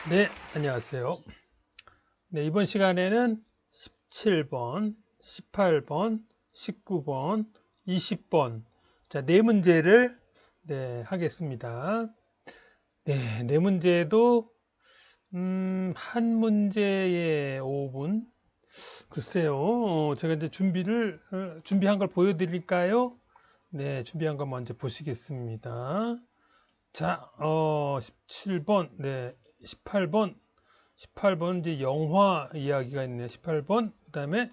네, 안녕하세요. 네, 이번 시간에는 17번, 18번, 19번, 20번, 자, 네 문제를 하겠습니다. 네, 네 문제도 한 문제에 5분. 글쎄요, 제가 이제 준비한 걸 보여드릴까요? 네, 준비한 거 먼저 보시겠습니다. 자, 17번, 네, 18번 이제 영화 이야기가 있네요. 18번. 그다음에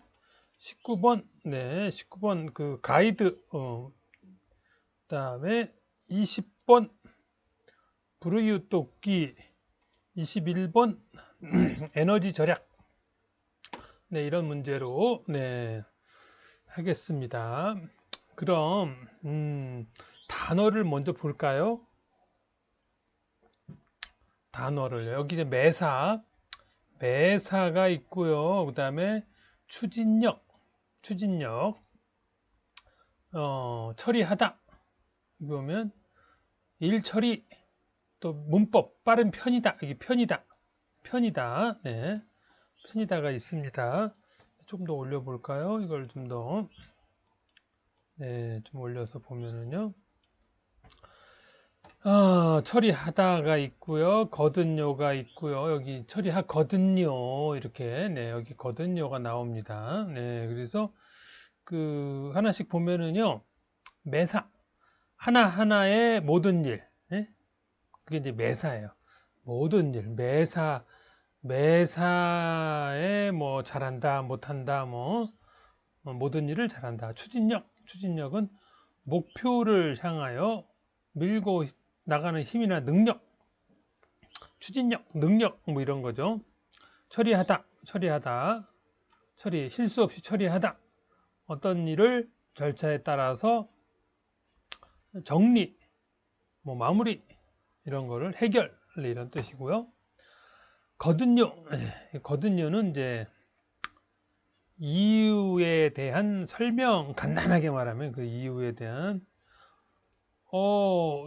19번. 네, 19번 그 가이드 그다음에 20번 부르유토끼 21번 에너지 절약. 네, 이런 문제로 하겠습니다. 그럼 단어를 먼저 볼까요? 단어를 여기 이제 매사가 있고요. 그다음에 추진력 처리하다. 여기 보면 일 처리, 또 문법, 빠른 편이다. 여기 편이다. 네, 편이다가 있습니다. 좀 더 올려볼까요? 이걸 좀 더, 네, 좀 올려서 보면은요. 처리하다가 있고요. 거든요가 있고요. 여기 처리하거든요. 이렇게, 네, 여기 거든요가 나옵니다. 네, 그래서 그 하나씩 보면은요. 매사, 하나하나의 모든 일. 예? 그게 이제 매사예요. 모든 일, 매사에 뭐 잘한다, 못한다, 뭐 모든 일을 잘한다. 추진력은 목표를 향하여 밀고 나가는 힘이나 능력, 추진력, 능력 뭐 이런 거죠. 실수 없이 처리하다. 어떤 일을 절차에 따라서 정리, 뭐 마무리 이런 거를 해결 이런 뜻이고요. 거든요는 이제 이유에 대한 설명, 간단하게 말하면 그 이유에 대한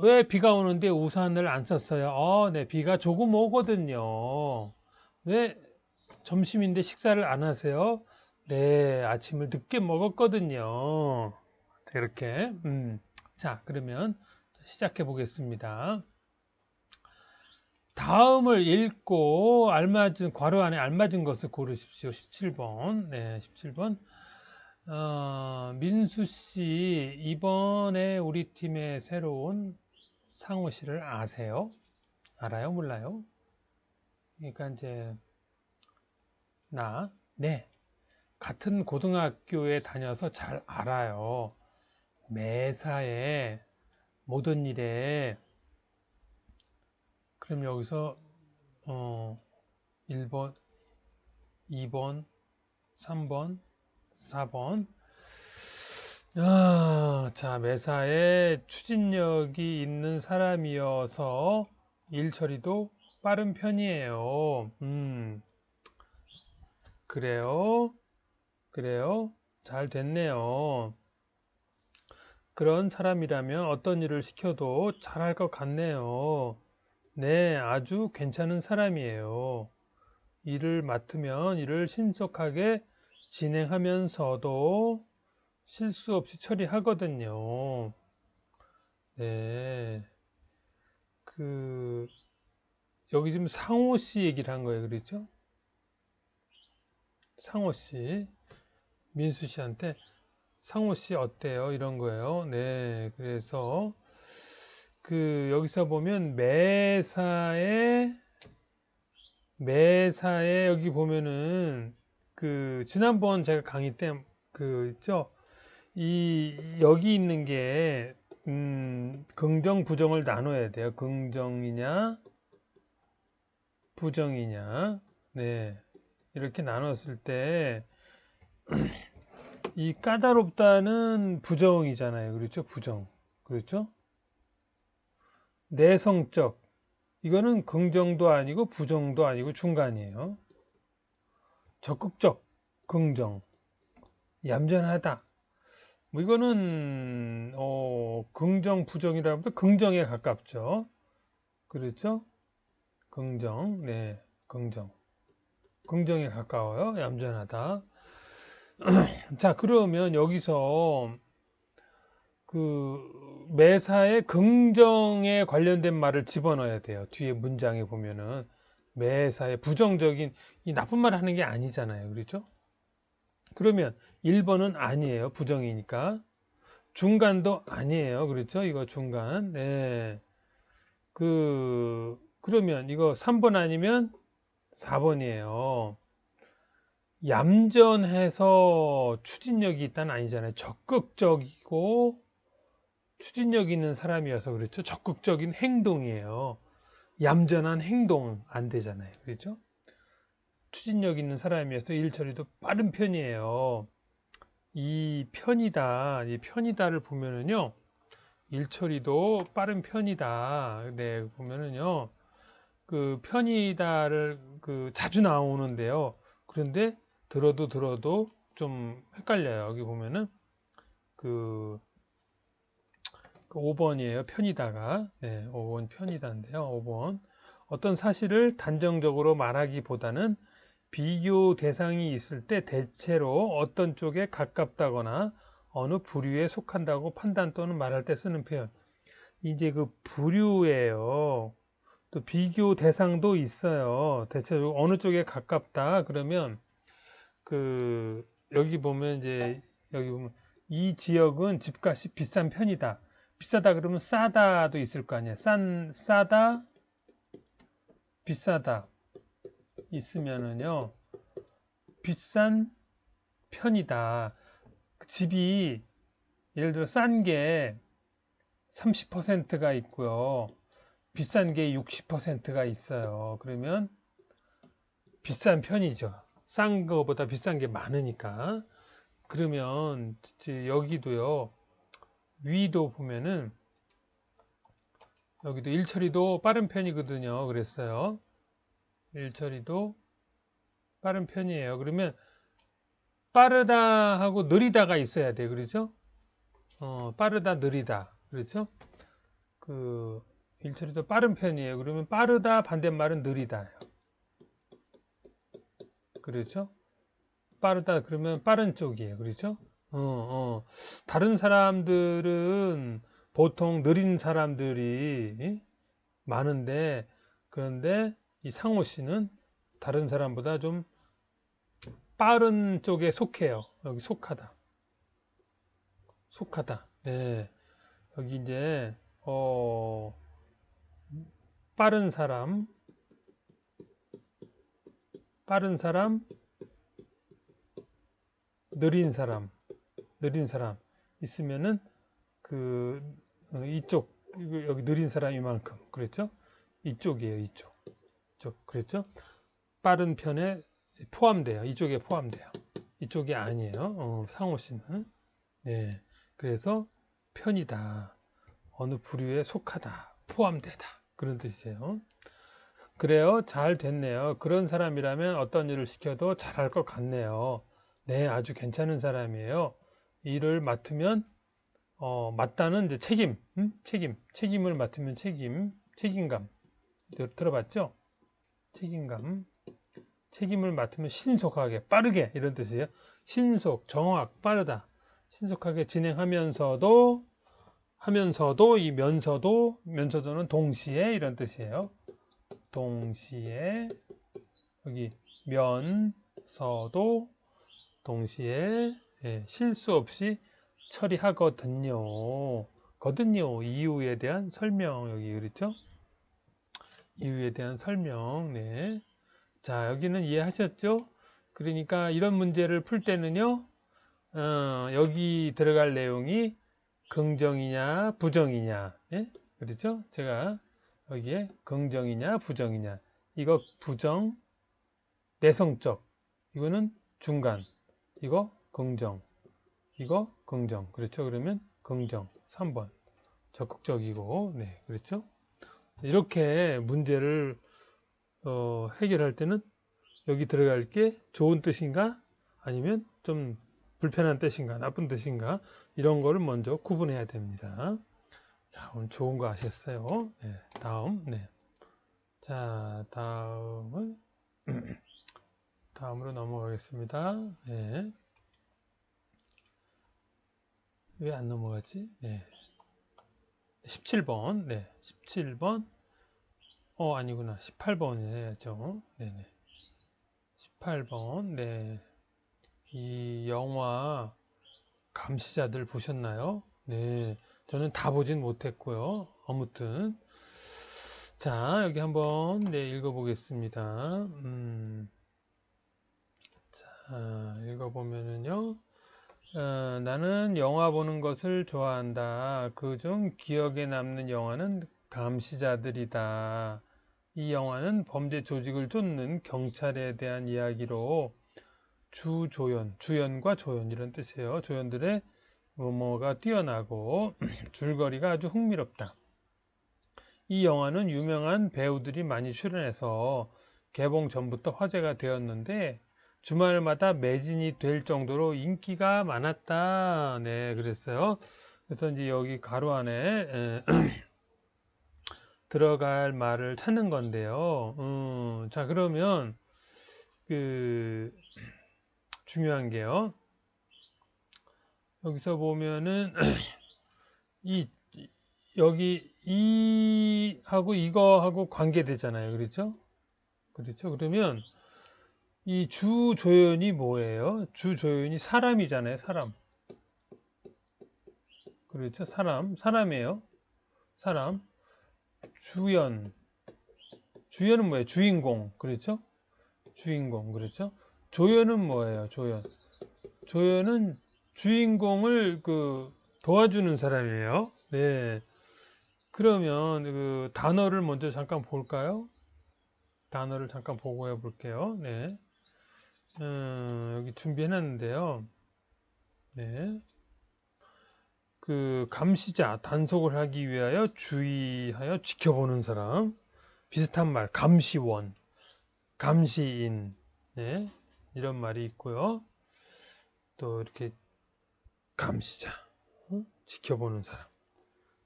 왜 비가 오는데 우산을 안 썼어요? 네, 비가 조금 오거든요. 왜 점심인데 식사를 안 하세요? 네, 아침을 늦게 먹었거든요. 이렇게. 자, 그러면 시작해 보겠습니다. 다음을 읽고 알맞은 괄호 안에 알맞은 것을 고르십시오. 17번. 네, 17번. 민수 씨, 이번에 우리 팀의 새로운 상호 씨를 아세요? 알아요? 몰라요? 그러니까 이제 네, 같은 고등학교에 다녀서 잘 알아요. 매사에 모든 일에. 그럼 여기서 1번, 2번, 3번, 4번. 자, 매사에 추진력이 있는 사람이어서 일 처리도 빠른 편이에요. 그래요. 그래요. 잘 됐네요. 그런 사람이라면 어떤 일을 시켜도 잘할 것 같네요. 네, 아주 괜찮은 사람이에요. 일을 맡으면 일을 신속하게 진행하면서도 실수 없이 처리하거든요. 네. 그, 여기 지금 상호 씨 얘기를 한 거예요. 그렇죠? 상호 씨. 민수 씨한테 상호 씨 어때요? 이런 거예요. 네. 그래서 여기서 보면 매사에 여기 보면은 지난번 제가 강의 때 있죠? 여기 있는 게 긍정 부정을 나눠야 돼요. 긍정이냐 부정이냐. 네. 이렇게 나눴을 때 이 까다롭다는 부정이잖아요. 그렇죠? 부정. 그렇죠? 내성적. 이거는 긍정도 아니고 부정도 아니고 중간이에요. 적극적. 긍정. 얌전하다. 뭐 이거는 긍정 부정이라면 긍정에 가깝죠. 그렇죠? 긍정, 네, 긍정. 긍정에 가까워요. 얌전하다. 자, 그러면 여기서 그 매사에 긍정에 관련된 말을 집어넣어야 돼요. 뒤에 문장에 보면은 매사에 부정적인 이 나쁜 말 하는 게 아니잖아요. 그렇죠? 그러면 1번은 아니에요. 부정이니까. 중간도 아니에요. 그렇죠? 이거 중간. 네. 그러면 이거 3번 아니면 4번이에요. 얌전해서 추진력이 있다는 아니잖아요. 적극적이고 추진력 있는 사람이어서 그렇죠. 적극적인 행동이에요. 얌전한 행동 안 되잖아요. 그렇죠? 추진력 있는 사람이어서 일 처리도 빠른 편이에요. 이 편이다를 보면은요. 일 처리도 빠른 편이다. 네, 보면은요. 그 편이다를 그 자주 나오는데요. 그런데 들어도 좀 헷갈려요. 여기 보면은 그 5번이에요. 편이다가. 네, 5번 편이다인데요. 5번. 어떤 사실을 단정적으로 말하기보다는 비교 대상이 있을 때 대체로 어떤 쪽에 가깝다거나 어느 부류에 속한다고 판단 또는 말할 때 쓰는 표현. 이제 그 부류예요. 또 비교 대상도 있어요. 대체로 어느 쪽에 가깝다 그러면 그 여기 보면 이제 여기 보면 이 지역은 집값이 비싼 편이다. 비싸다 그러면 싸다도 있을 거 아니에요. 싸다, 비싸다 있으면은요. 비싼 편이다. 집이 예를 들어 싼 게 30%가 있고요. 비싼 게 60%가 있어요. 그러면 비싼 편이죠. 싼 거보다 비싼 게 많으니까. 그러면 이제 여기도요. 위도 보면은 여기도 일처리도 빠른 편이거든요. 그랬어요. 일처리도 빠른 편이에요. 그러면 빠르다 하고 느리다가 있어야 돼요. 그렇죠? 빠르다, 느리다. 그렇죠? 그 일처리도 빠른 편이에요. 그러면 빠르다 반대말은 느리다예요. 그렇죠? 빠르다 그러면 빠른 쪽이에요. 그렇죠? 다른 사람들은 보통 느린 사람들이 많은데 그런데 이 상호 씨는 다른 사람보다 좀 빠른 쪽에 속해요. 여기 속하다. 속하다. 네. 여기 이제 빠른 사람, 느린 사람 있으면은 그 이쪽 여기 느린 사람 이만큼 그랬죠? 이쪽이에요. 이쪽 그랬죠? 빠른 편에 포함돼요. 이쪽에 포함돼요. 이쪽이 아니에요. 상호 씨는 네. 그래서 편이다. 어느 부류에 속하다. 포함되다. 그런 뜻이에요. 그래요. 잘 됐네요. 그런 사람이라면 어떤 일을 시켜도 잘할 것 같네요. 네, 아주 괜찮은 사람이에요. 일을 맡으면 맡다는 이제 책임을 맡으면 책임감. 들어봤죠? 책임을 맡으면 신속하게, 빠르게 이런 뜻이에요. 신속, 정확, 빠르다. 신속하게 진행하면서도 이 면서도는 동시에 이런 뜻이에요. 동시에 여기 면서도 동시에 실수 없이 처리하거든요. 이유에 대한 설명 여기 그랬죠? 이유에 대한 설명. 네. 자, 여기는 이해하셨죠? 그러니까 이런 문제를 풀 때는요. 여기 들어갈 내용이 긍정이냐 부정이냐. 예? 그렇죠? 제가 여기에 긍정이냐 부정이냐. 이거 부정, 내성적. 이거는 중간. 이거 긍정. 이거 긍정. 그렇죠? 그러면 긍정. 3번. 적극적이고. 네. 그렇죠? 이렇게 문제를 해결할 때는 여기 들어갈 게 좋은 뜻인가? 아니면 좀 불편한 뜻인가? 나쁜 뜻인가? 이런 거를 먼저 구분해야 됩니다. 자, 오늘 좋은 거 아셨어요? 네. 다음. 네. 자, 다음은 다음으로 넘어가겠습니다. 네. 왜 안 넘어가지? 네. 17번. 네. 17번. 아니구나. 18번 해야죠. 네네. 18번. 네. 이 영화 감시자들 보셨나요? 네. 저는 다 보진 못했고요. 아무튼. 자, 여기 한번, 네, 읽어보겠습니다. 자, 읽어보면은요. 나는 영화 보는 것을 좋아한다. 그중 기억에 남는 영화는 감시자들이다. 이 영화는 범죄 조직을 쫓는 경찰에 대한 이야기로 주연과 조연 이런 뜻이에요. 조연들의 뭐뭐가 뛰어나고 줄거리가 아주 흥미롭다. 이 영화는 유명한 배우들이 많이 출연해서 개봉 전부터 화제가 되었는데 주말마다 매진이 될 정도로 인기가 많았다. 네, 그랬어요. 그래서 이제 여기 가로 안에 들어갈 말을 찾는 건데요. 자, 그러면 그 중요한 게요. 여기서 보면은 이 여기 이 하고 이거하고 관계되잖아요. 그렇죠? 그렇죠? 그러면 이 주조연이 뭐예요? 주조연이 사람이잖아요. 사람. 그렇죠? 사람이에요. 사람. 주연은 뭐예요? 주인공. 그렇죠? 주인공. 그렇죠? 조연은 뭐예요? 조연은 주인공을 도와주는 사람이에요. 네. 그러면 그 단어를 먼저 잠깐 볼까요? 단어를 잠깐 보고 해볼게요. 네. 여기 준비해놨는데요. 네. 그 감시자, 단속을 하기 위하여 주의하여 지켜보는 사람. 비슷한 말, 감시원, 감시인. 네. 이런 말이 있고요. 또 이렇게 감시자, 지켜보는 사람.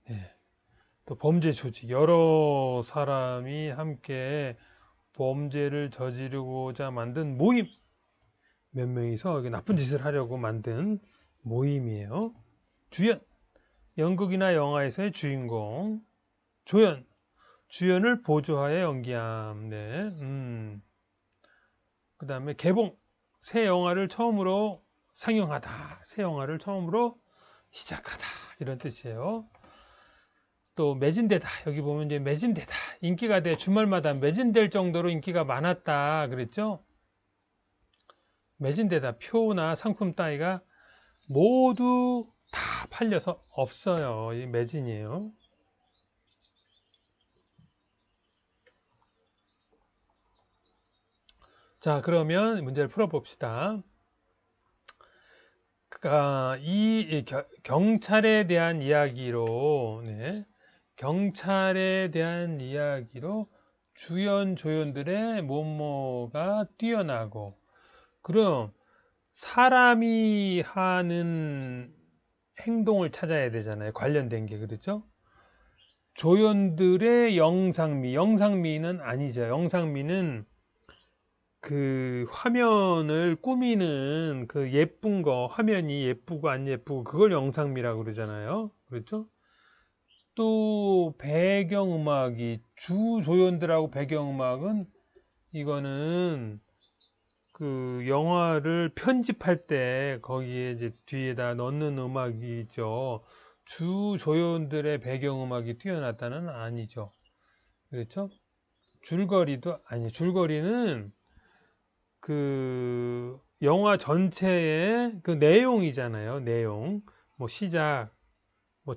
네. 또 범죄 조직, 여러 사람이 함께 범죄를 저지르고자 만든 모임. 몇 명이서 나쁜 짓을 하려고 만든 모임이에요. 주연, 연극이나 영화에서의 주인공. 조연, 주연을 보조하여 연기함. 네. 그 다음에 개봉, 새 영화를 처음으로 상영하다. 새 영화를 처음으로 시작하다. 이런 뜻이에요. 또 매진되다. 여기 보면 이제 매진되다. 인기가 돼. 주말마다 매진될 정도로 인기가 많았다. 그랬죠? 매진되다. 표나 상품 따위가 모두 다 팔려서 없어요. 이 매진이에요. 자, 그러면 문제를 풀어봅시다. 이 경찰에 대한 이야기로, 네, 경찰에 대한 이야기로 주연, 조연들의 뭐뭐가 뛰어나고, 그럼 사람이 하는 행동을 찾아야 되잖아요. 관련된 게, 그렇죠? 조연들의 영상미는 아니죠. 영상미는 그 화면을 꾸미는 그 예쁜 거, 화면이 예쁘고 안 예쁘고 그걸 영상미라고 그러잖아요. 그렇죠? 또 배경음악이 주조연들하고 배경음악은 이거는 그 영화를 편집할 때 거기에 이제 뒤에다 넣는 음악이죠. 주조연들의 배경음악이 뛰어났다는 아니죠. 그렇죠? 줄거리도 아니, 줄거리는 그 영화 전체의 그 내용이잖아요. 내용. 뭐 시작, 뭐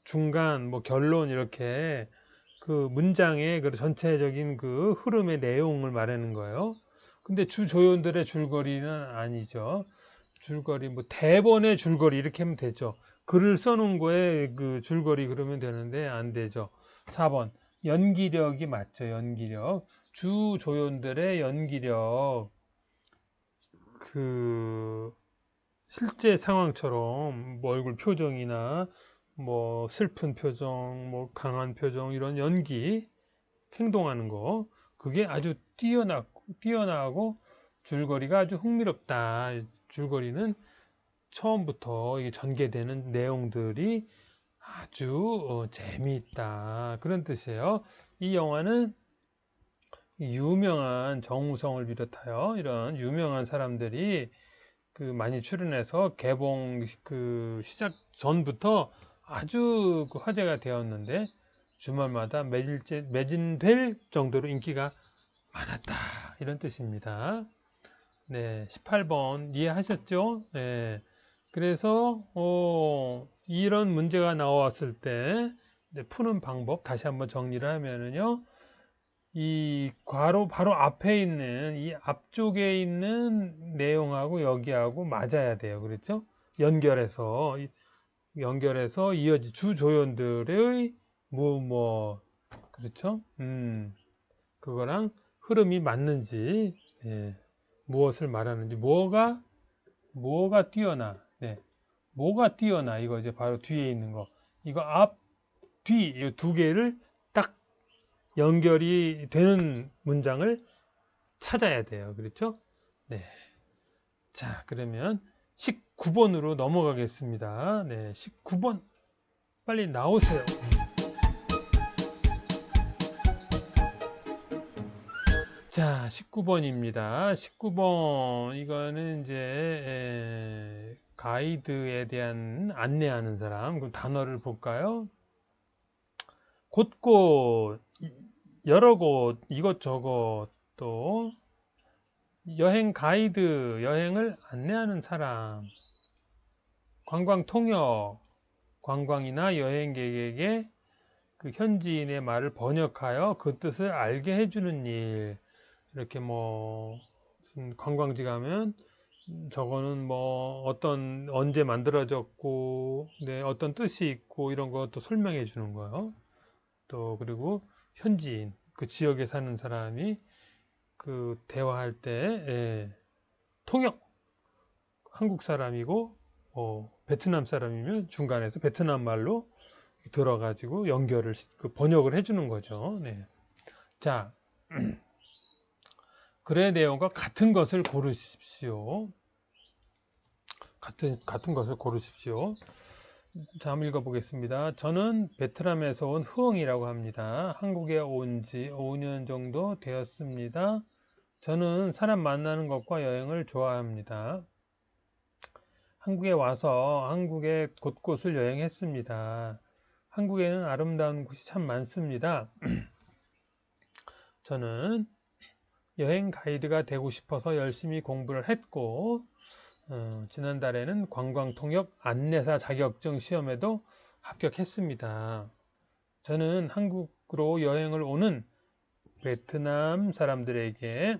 중간, 뭐 결론 이렇게 그 문장의 그 전체적인 그 흐름의 내용을 말하는 거예요. 근데 주조연들의 줄거리는 아니죠. 줄거리, 뭐 대본의 줄거리 이렇게 하면 되죠. 글을 써놓은 거에 그 줄거리 그러면 되는데 안 되죠. 4번. 연기력이 맞죠. 연기력. 주조연들의 연기력. 그 실제 상황처럼 뭐 얼굴 표정이나 뭐 슬픈 표정, 뭐 강한 표정 이런 연기 행동하는 거. 그게 아주 뛰어나고 줄거리가 아주 흥미롭다. 줄거리는 처음부터 이게 전개되는 내용들이 아주 재미있다. 그런 뜻이에요. 이 영화는 유명한 정우성을 비롯하여 이런 유명한 사람들이 그 많이 출연해서 개봉 그 시작 전부터 아주 그 화제가 되었는데 주말마다 매진될 정도로 인기가 많았다. 이런 뜻입니다. 네, 18번 이해하셨죠? 네. 그래서 이런 문제가 나왔을 때 푸는 방법 다시 한번 정리를 하면은요. 이 괄호 바로 앞에 있는 이 앞쪽에 있는 내용하고 여기하고 맞아야 돼요. 그렇죠? 연결해서 이어지 주조연들의 뭐 그렇죠? 그거랑 흐름이 맞는지 예, 무엇을 말하는지 뭐가 뛰어나 뭐가 뛰어나 이거 이제 바로 뒤에 있는 거 이거 앞 뒤 이 두 개를 딱 연결이 되는 문장을 찾아야 돼요. 그렇죠? 네. 자, 그러면 19번으로 넘어가겠습니다. 네, 19번 빨리 나오세요. 자, 19번입니다. 19번 이거는 이제 가이드에 대한 안내하는 사람. 그럼 단어를 볼까요? 곳곳 여러 곳 이것저것 또 여행 가이드 여행을 안내하는 사람 관광 통역 관광이나 여행객에게 그 현지인의 말을 번역하여 그 뜻을 알게 해주는 일 이렇게 뭐 무슨 관광지 가면 저거는 뭐 어떤 언제 만들어졌고 네, 어떤 뜻이 있고 이런 것도 설명해 주는 거예요. 또 그리고 현지인 그 지역에 사는 사람이 그 대화할 때 예, 통역 한국 사람이고 베트남 사람이면 중간에서 베트남 말로 들어가지고 그 번역을 해주는 거죠. 네. 자, 글의 내용과 같은 것을 고르십시오. 같은 것을 고르십시오. 자, 한번 읽어보겠습니다. 저는 베트남에서 온 흐엉이라고 합니다. 한국에 온 지 5년 정도 되었습니다. 저는 사람 만나는 것과 여행을 좋아합니다. 한국에 와서 한국의 곳곳을 여행했습니다. 한국에는 아름다운 곳이 참 많습니다. 저는 여행 가이드가 되고 싶어서 열심히 공부를 했고 지난달에는 관광통역 안내사 자격증 시험에도 합격했습니다. 저는 한국으로 여행을 오는 베트남 사람들에게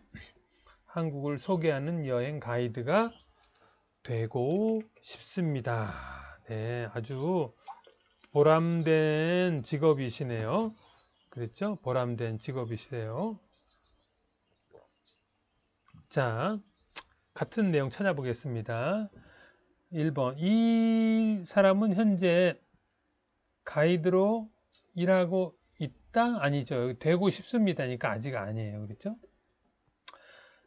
한국을 소개하는 여행 가이드가 되고 싶습니다. 네, 아주 보람된 직업이시네요. 그렇죠? 보람된 직업이시네요. 자, 같은 내용 찾아보겠습니다. 1번. 이 사람은 현재 가이드로 일하고 있다? 아니죠. 되고 싶습니다니까 아직 아니에요. 그렇죠?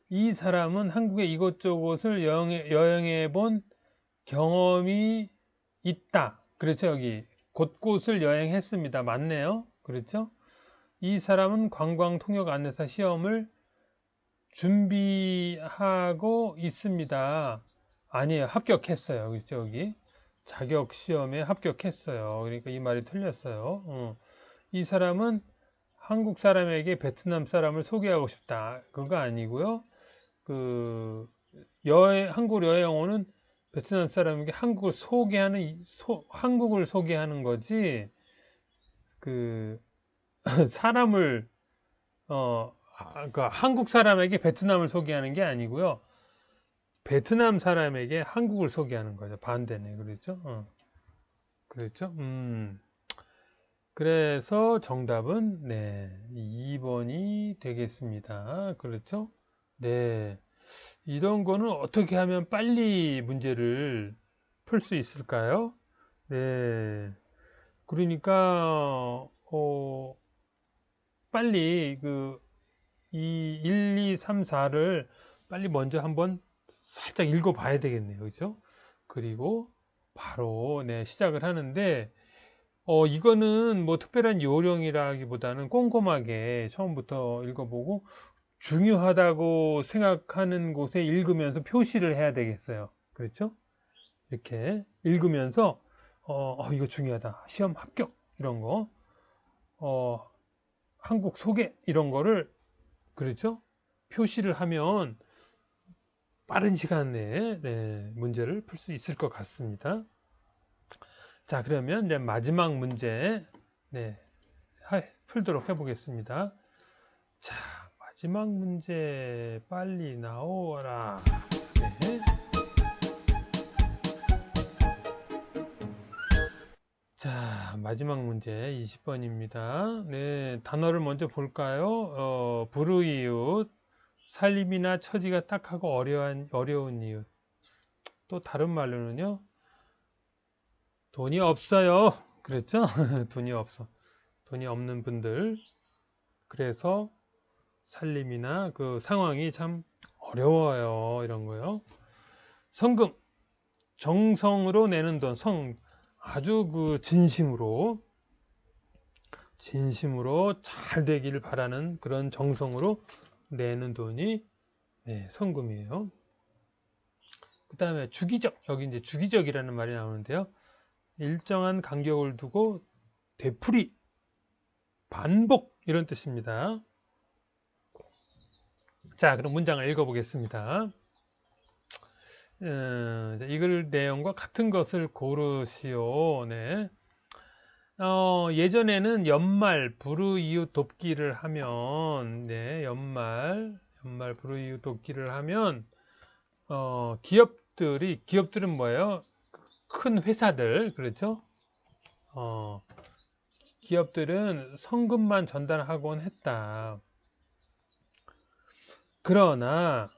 이 사람은 한국의 이곳저곳을 여행해 본 경험이 있다. 그렇죠. 여기 곳곳을 여행했습니다. 맞네요. 그렇죠? 이 사람은 관광 통역 안내사 시험을 준비하고 있습니다. 아니에요. 합격했어요. 그렇죠? 여기 자격 시험에 합격했어요. 그러니까 이 말이 틀렸어요. 이 사람은 한국 사람에게 베트남 사람을 소개하고 싶다. 그거 아니고요. 그 한국 여행 오는 베트남 사람에게 한국을 소개하는 거지. 그 사람을 그러니까 한국 사람에게 베트남을 소개하는 게 아니고요. 베트남 사람에게 한국을 소개하는 거죠. 반대네. 그렇죠? 그렇죠? 그래서 정답은 네, 2번이 되겠습니다. 그렇죠? 네. 이런 거는 어떻게 하면 빨리 문제를 풀 수 있을까요? 네. 그러니까 빨리 이 1, 2, 3, 4를 빨리 먼저 한번 살짝 읽어 봐야 되겠네요. 그죠? 그리고 바로 네, 시작을 하는데 이거는 뭐 특별한 요령이라기보다는 꼼꼼하게 처음부터 읽어보고 중요하다고 생각하는 곳에 읽으면서 표시를 해야 되겠어요. 그렇죠? 이렇게 읽으면서 이거 중요하다. 시험 합격 이런 거, 한국 소개 이런 거를 그렇죠? 표시를 하면 빠른 시간 내에 네, 문제를 풀 수 있을 것 같습니다. 자, 그러면 이제 마지막 문제 네, 풀도록 해보겠습니다. 자, 마지막 문제 빨리 나오라. 네. 자, 마지막 문제 20번입니다. 네, 단어를 먼저 볼까요? 불우이웃, 살림이나 처지가 딱하고 어려운 이웃. 또 다른 말로는요, 돈이 없어요. 그랬죠? 돈이 없어. 돈이 없는 분들. 그래서 살림이나 그 상황이 참 어려워요. 이런 거요. 성금, 정성으로 내는 돈, 아주 진심으로 잘 되기를 바라는 그런 정성으로 내는 돈이 네, 성금이에요. 그 다음에 주기적, 여기 이제 주기적이라는 말이 나오는데요. 일정한 간격을 두고 되풀이, 반복 이런 뜻입니다. 자, 그럼 문장을 읽어보겠습니다. 이글 내용과 같은 것을 고르시오. 네. 예전에는 연말 불우이웃 돕기를 하면, 네, 연말 불우이웃 돕기를 하면, 기업들은 뭐예요? 큰 회사들, 그렇죠? 기업들은 성금만 전달하곤 했다. 그러나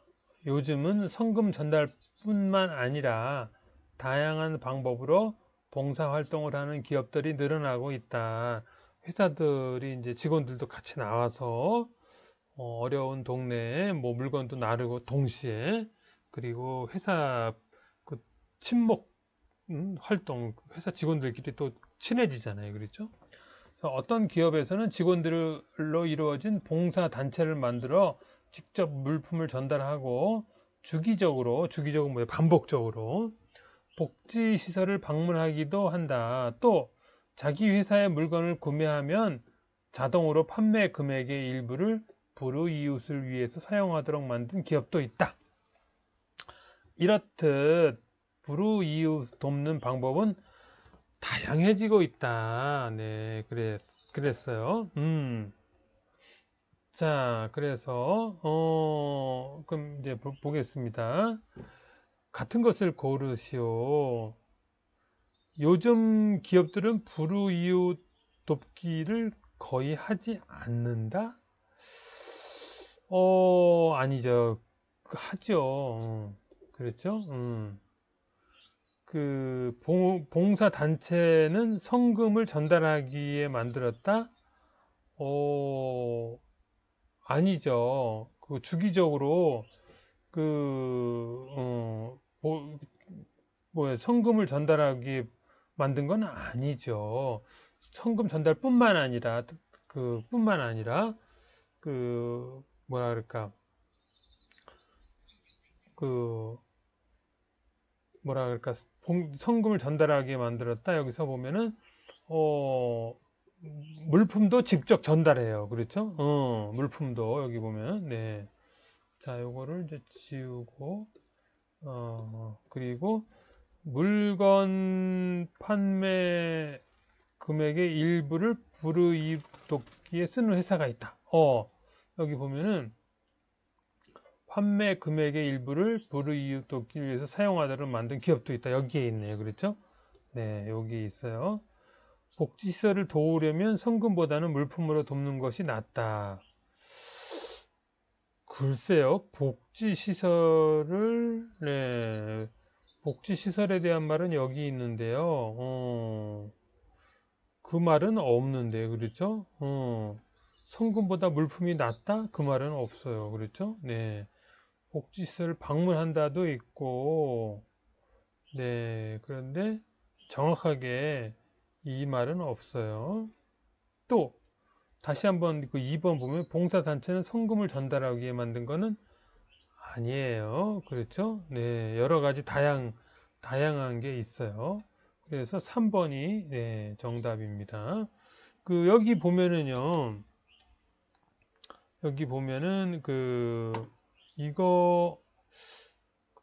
요즘은 성금 전달뿐만 아니라 다양한 방법으로 봉사활동을 하는 기업들이 늘어나고 있다. 회사들이 이제 직원들도 같이 나와서 어려운 동네에 뭐 물건도 나르고 동시에 그리고 회사 그 친목 활동, 회사 직원들끼리 또 친해지잖아요. 그렇죠? 어떤 기업에서는 직원들로 이루어진 봉사 단체를 만들어 직접 물품을 전달하고 주기적으로 뭐예요? 반복적으로 복지 시설을 방문하기도 한다. 또 자기 회사의 물건을 구매하면 자동으로 판매 금액의 일부를 불우이웃을 위해서 사용하도록 만든 기업도 있다. 이렇듯 불우이웃 돕는 방법은 다양해지고 있다. 네, 그랬어요. 자, 그래서, 그럼 이제 보겠습니다. 같은 것을 고르시오. 요즘 기업들은 불우이웃 돕기를 거의 하지 않는다? 아니죠. 하죠. 그렇죠? 봉사 단체는 성금을 전달하기 위해 만들었다? 아니죠. 주기적으로 그 성금을 전달하기 위해 만든 건 아니죠. 성금 전달뿐만 아니라 뭐라 그럴까 그 뭐라 그럴까 성금을 전달하기 위해 만들었다. 여기서 보면은 물품도 직접 전달해요. 그렇죠? 물품도 여기 보면 네. 자, 요거를 이제 지우고 그리고 물건 판매 금액의 일부를 불우이웃 돕기에 쓰는 회사가 있다. 여기 보면은 판매 금액의 일부를 불우이웃 돕기 위해서 사용하도록 만든 기업도 있다. 여기에 있네요. 그렇죠? 네, 여기 있어요. 복지시설을 도우려면 성금보다는 물품으로 돕는 것이 낫다. 글쎄요, 복지시설에 대한 말은 여기 있는데요. 그 말은 없는데요, 그렇죠? 성금보다 물품이 낫다? 그 말은 없어요. 그렇죠? 네. 복지시설 방문한다도 있고, 네. 그런데 정확하게 이 말은 없어요. 또, 다시 한번 그 2번 보면 봉사단체는 성금을 전달하기 위해 만든 거는 아니에요. 그렇죠? 네. 여러 가지 다양한 게 있어요. 그래서 3번이 네, 정답입니다. 그 여기 보면은 이거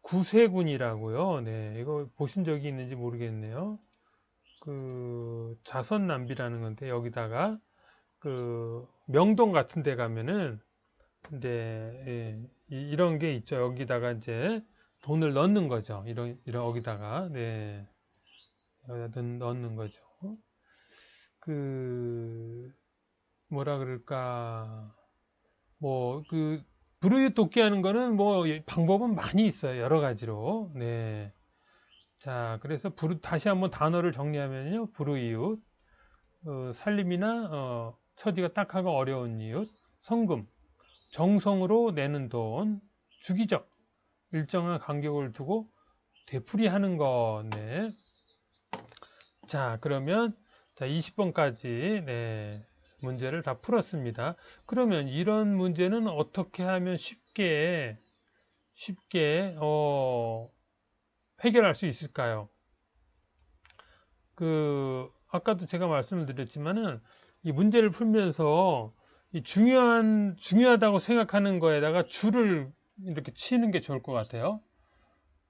구세군이라고요. 네, 이거 보신 적이 있는지 모르겠네요. 그 자선 낭비라는 건데 여기다가 그 명동 같은 데 가면은 근데 이런 게 있죠. 여기다가 이제 돈을 넣는 거죠. 이런 여기다가 네, 여기다 넣는 거죠. 그 뭐라 그럴까? 뭐 불우이웃 돕기 하는 거는 뭐 방법은 많이 있어요. 여러 가지로. 네. 자, 그래서 다시 한번 단어를 정리하면요. 불우이웃, 살림이나 처지가 딱하고 어려운 이웃, 성금, 정성으로 내는 돈, 주기적, 일정한 간격을 두고 되풀이하는 거. 네. 자, 그러면 자, 20번까지 네, 문제를 다 풀었습니다. 그러면 이런 문제는 어떻게 하면 쉽게 해결할 수 있을까요? 아까도 제가 말씀을 드렸지만은 이 문제를 풀면서 이 중요하다고 생각하는 거에다가 줄을 이렇게 치는 게 좋을 것 같아요.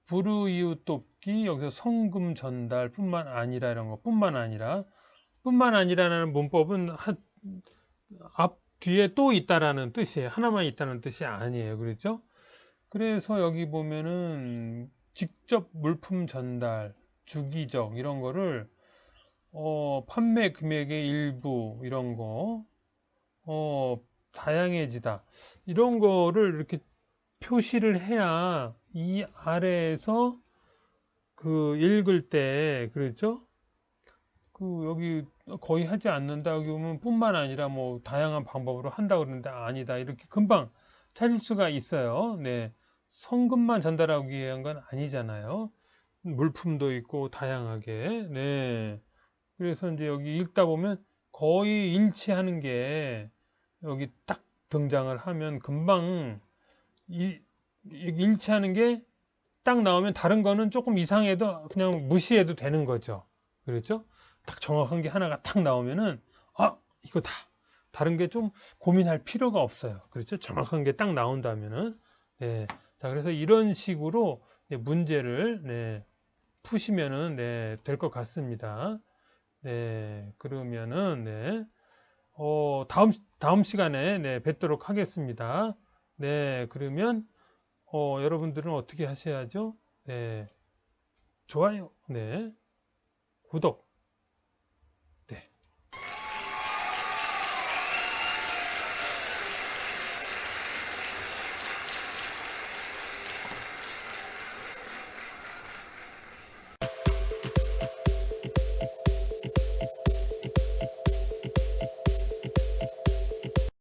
불우이웃 돕기, 여기서 성금 전달 뿐만 아니라 이런 거 뿐만 아니라는 문법은 앞 뒤에 또 있다라는 뜻이에요. 하나만 있다는 뜻이 아니에요. 그렇죠? 그래서 여기 보면은 직접 물품 전달, 주기적 이런 거를 판매 금액의 일부 이런 거 다양해지다 이런 거를 이렇게 표시를 해야 이 아래에서 읽을 때 그렇죠? 여기 거의 하지 않는다 여기 보면 뿐만 아니라 뭐 다양한 방법으로 한다 그러는데 아니다 이렇게 금방 찾을 수가 있어요. 네. 성금만 전달하기 위한 건 아니잖아요. 물품도 있고 다양하게. 네. 그래서 이제 여기 읽다 보면 거의 일치하는 게 여기 딱 등장을 하면 금방 일치하는 게 딱 나오면 다른 거는 조금 이상해도 그냥 무시해도 되는 거죠. 그렇죠? 딱 정확한 게 하나가 딱 나오면은 이거다. 다른 게 좀 고민할 필요가 없어요. 그렇죠? 정확한 게 딱 나온다면은 네. 자, 그래서 이런 식으로 문제를 네, 푸시면은 네, 될 것 같습니다. 네. 그러면은 네. 다음 시간에 네, 뵙도록 하겠습니다. 네. 그러면 여러분들은 어떻게 하셔야죠? 네. 좋아요. 네. 구독.